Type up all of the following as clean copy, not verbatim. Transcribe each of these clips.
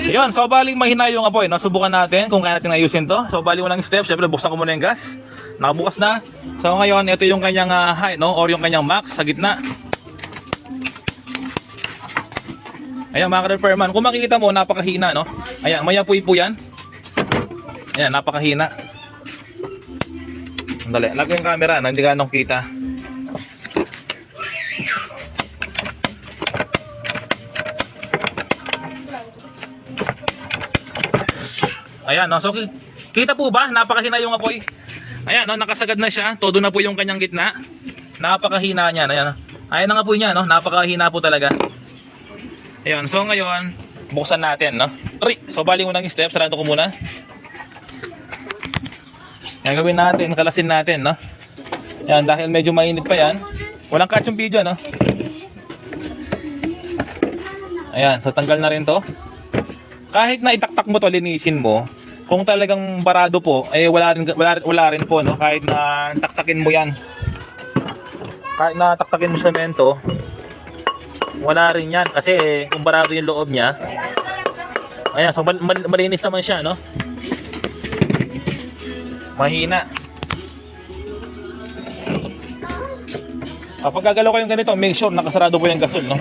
Yun, so bali mahina yung apoy, no? Subukan natin kung kaya natin ayusin to. So bali unang step, syempre buksan ko muna yung gas. Nakabukas na. So ngayon, ito yung kanyang high, no? Or yung kanyang max sa gitna. Ayan mga ka-repairman, kung makikita mo, napakahina, no? Ayan, may apoy po yan. Ayan, napakahina. Sandali, lagay yung camera, no? Hindi ka anong kita. Ayan, no? So kita po ba? Napakahina yung apoy. Ayan, no? Nakasagad na siya. Todo na po yung kanyang gitna. Napakahina niya. Ayan, no? Ayan ang apoy niya, no? Napakahina po talaga. Ayan, so ngayon, buksan natin, no? So bali unang step, sarado ko muna. Ayan, gawin natin, kalasin natin, no? Ayan, dahil medyo mainit pa yan. Walang catch yung video, no? Ayan, so tanggal na rin to. Kahit na itaktak mo to, linisin mo, kung talagang barado po, eh wala rin po, no? Kahit na taktakin mo yan. Kahit na taktakin mo semento, wala rin yan kasi kung barado yung loob niya. Ayan, so malinis naman siya, no? Mahina. Kapag gagalaw kayong ganito, make sure nakasarado po yung gasol, no?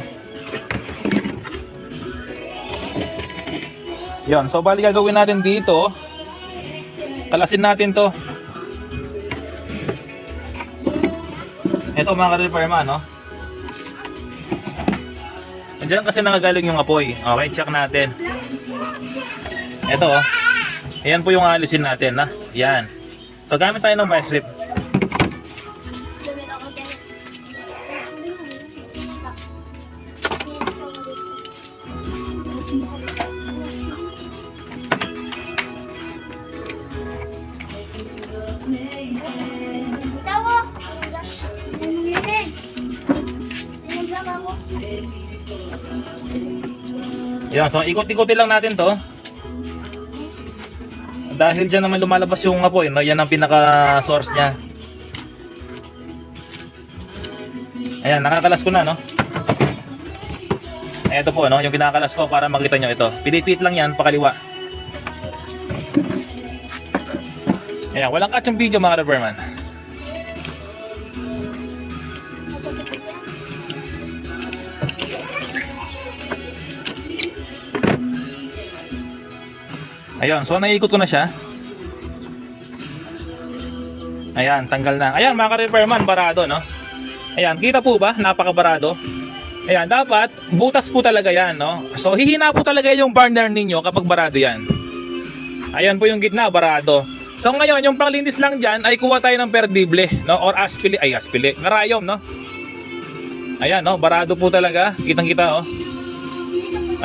Yan, so bali gagawin natin dito, kalasin natin to. Ito mga ka-repairman, no? Diyan kasi nakagaling yung apoy. Okay, check natin. Ito, oh. Ayan po yung alisin natin, ha? Yan. So gamit tayo ng vice grip. Yan, so ikot-ikotin lang natin to. Dahil dyan naman lumalabas yung apoy, no? Yan ang pinaka-source niya. Ayan, nakakalas ko na, no? Ito po, no? Yung kinakalas ko para makita nyo ito. Pinipit lang yan, pakaliwa. Ayan, walang catch yung video mga repairman. Ayan, so naiikot ko na siya. Ayan, tanggal na. Ayan mga ka-repairman, barado, no? Ayan, kita po ba? Napakabarado. Ayan, dapat butas po talaga yan, no? So hihina po talaga yung burner ninyo kapag barado yan. Ayan po yung gitna, barado. So ngayon, yung panglinis lang dyan ay kuha tayo ng perdible, no? Or aspili, karayom, no? Ayan, no? Barado po talaga. Kitang-kita, oh.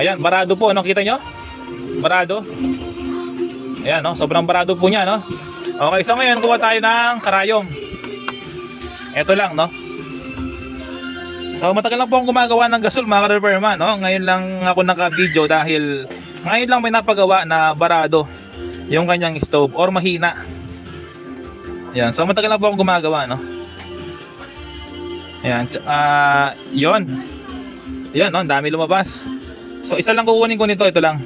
Ayan, barado po, no? Kita nyo? Barado. Ayan, no? Sobrang barado po niya, no? Okay, so ngayon kuha tayo ng karayom. Ito lang, no? So matagal lang po akong gumagawa ng gasol mga ka-repairman, no? Ngayon lang ako naka-video dahil ngayon lang may napagawa na barado yung kanyang stove or mahina. Ayan, so matagal lang po akong gumagawa, no? Ayan, yun. Ayan, no? Dami lumabas. So isa lang kukunin ko nito, ito lang.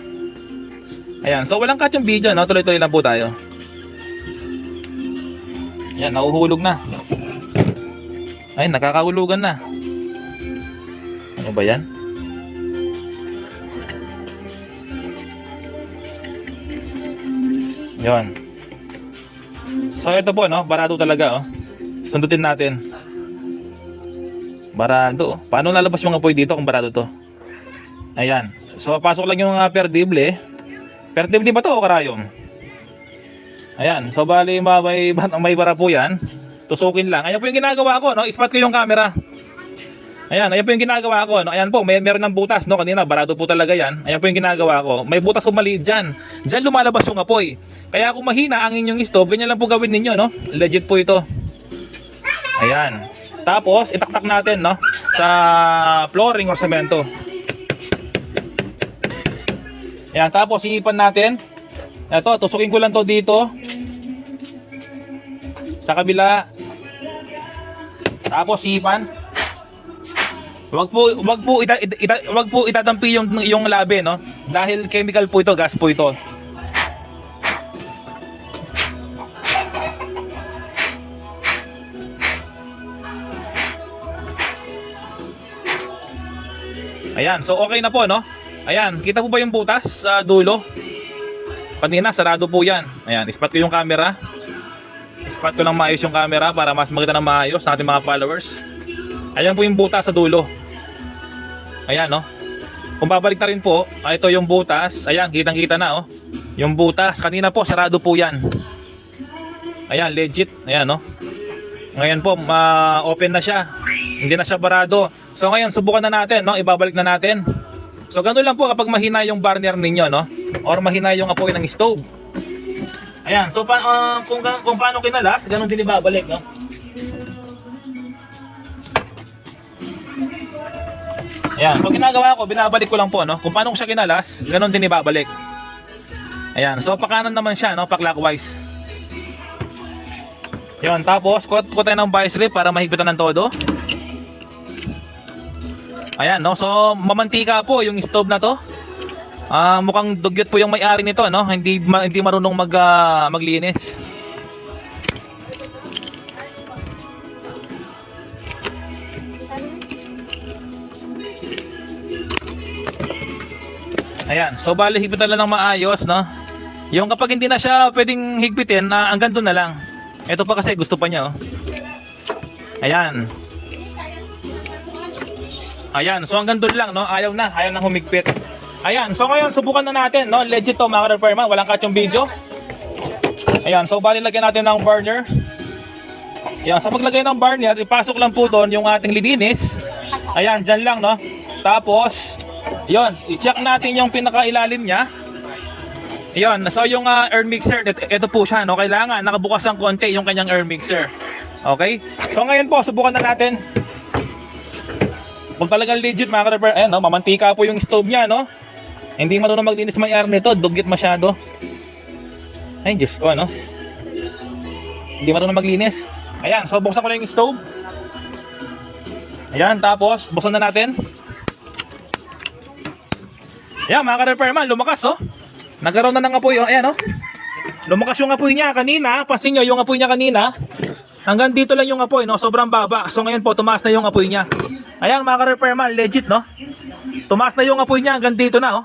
Ayan, so walang cut yung video, no? Tuloy-tuloy lang po tayo. Ayan, nahuhulog na. Ay, nakakahulugan na. Ano ba yan? Ayan. So ito po, no? Barado talaga, oh. Sundutin natin. Barado, oh. Paano lalabas yung apoy dito kung barado to? Ayan. So pasok lang yung perdible. Perdible ba to o karayom? Ayan. So bali may bara po yan. Tusukin lang. Ayan po yung ginagawa ko, no? Ispat ko yung camera. Ayan po yung ginagawa ko, no? Ayan po, meron ng butas, no? Kanina barado po talaga yan. Ayan po yung ginagawa ko. May butas o maliit dyan. Dyan lumalabas yung apoy. Kaya kung mahina ang inyong stove, ganyan lang po gawin ninyo, no? Legit po ito. Ayan. Tapos itaktak natin, no? Sa flooring o semento. Ayan, tapos iipan natin. Ito, tusukin ko lang to dito. Sa kabila. Tapos iipan. Wag po itadampi yung labi, no? Dahil chemical po ito, gas po ito. Ayan, so okay na po, no? Ayan, kita po ba yung butas sa dulo? Kanina, sarado po yan. Ayan, ispat ko yung camera. Ispat ko ng maayos yung camera para mas makita ng maayos sa ating mga followers. Ayan po yung butas sa dulo. Ayan, no? Kung babalik na rin po, ito yung butas. Ayan, kitang-kita na, oh. Yung butas, kanina po, sarado po yan. Ayan, legit. Ayan, no? Ngayon po, open na siya. Hindi na siya barado. So ngayon, subukan na natin, no? Ibabalik na natin. So ganun lang po kapag mahina yung burner ninyo, no? Or mahina yung apoy ng stove. Ayan, so kung paano kinalas, ganun din ibabalik, no? Ayan, so ginagawa ko, binabalik ko lang po, no? Kung paano ko siya kinalas, ganun din ibabalik. Ayan, so pakanan naman siya, no? Pa-clockwise. Yun, tapos cut ko tayo ng vice grip para mahigpitan ng todo. Ayan, no? So mamantika po yung stove na to. Mukhang dugyot po yung may-ari nito, no? Hindi marunong maglinis. Ayan, so bali higpitan lang ng maayos, no? Yung kapag hindi na siya pwedeng higpitin, hanggang doon na lang. Ito pa kasi gusto pa niya, oh. Ayan. Ayan, so hanggang doon lang, no? Ayaw na humigpit. Ayan, so ngayon subukan na natin, no? Legit to, mga ka-repairman, walang kachong video. Ayan, so bali lagyan natin ng burner. Ayan, sa paglagay ng burner, ipasok lang po doon yung ating lidinis. Ayan, dyan lang, no? Tapos, yon, i-check natin yung pinakailalim niya. Yon, so yung air mixer, ito po siya, no? Kailangan nakabukas ng konti yung kanyang air mixer. Okay? So ngayon po, subukan na natin. Kung talagang legit, mga ka-repair, ayan, no? Mamantika po yung stove niya, no? Hindi marunong maglinis may-ari nito, dugyot masyado. Ay, Diyos ko, ano? Hindi marunong maglinis. Ayan, so buksan ko na yung stove. Ayan, tapos buksan na natin. Ayan, mga ka-repairman, lumakas, oh. Nagkaroon na ng apoy, oh. Ayan, oh. Lumakas yung apoy niya kanina. Pansin nyo, yung apoy niya kanina, hanggang dito lang yung apoy, no? Sobrang baba. So ngayon po, tumaas na yung apoy niya. Ayan, mga ka-repairman, legit, no? Tumaas na yung apoy niya hanggang dito na, oh.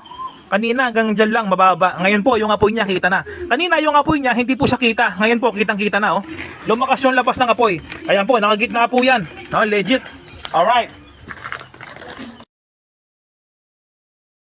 Kanina hanggang dyan lang, mababa. Ngayon po, yung apoy niya, kita na. Kanina yung apoy niya, hindi po siya kita. Ngayon po, kitang-kita na, oh. Lumakas yung labas ng apoy. Ayan po, nakagitna po yan. No, legit. Alright.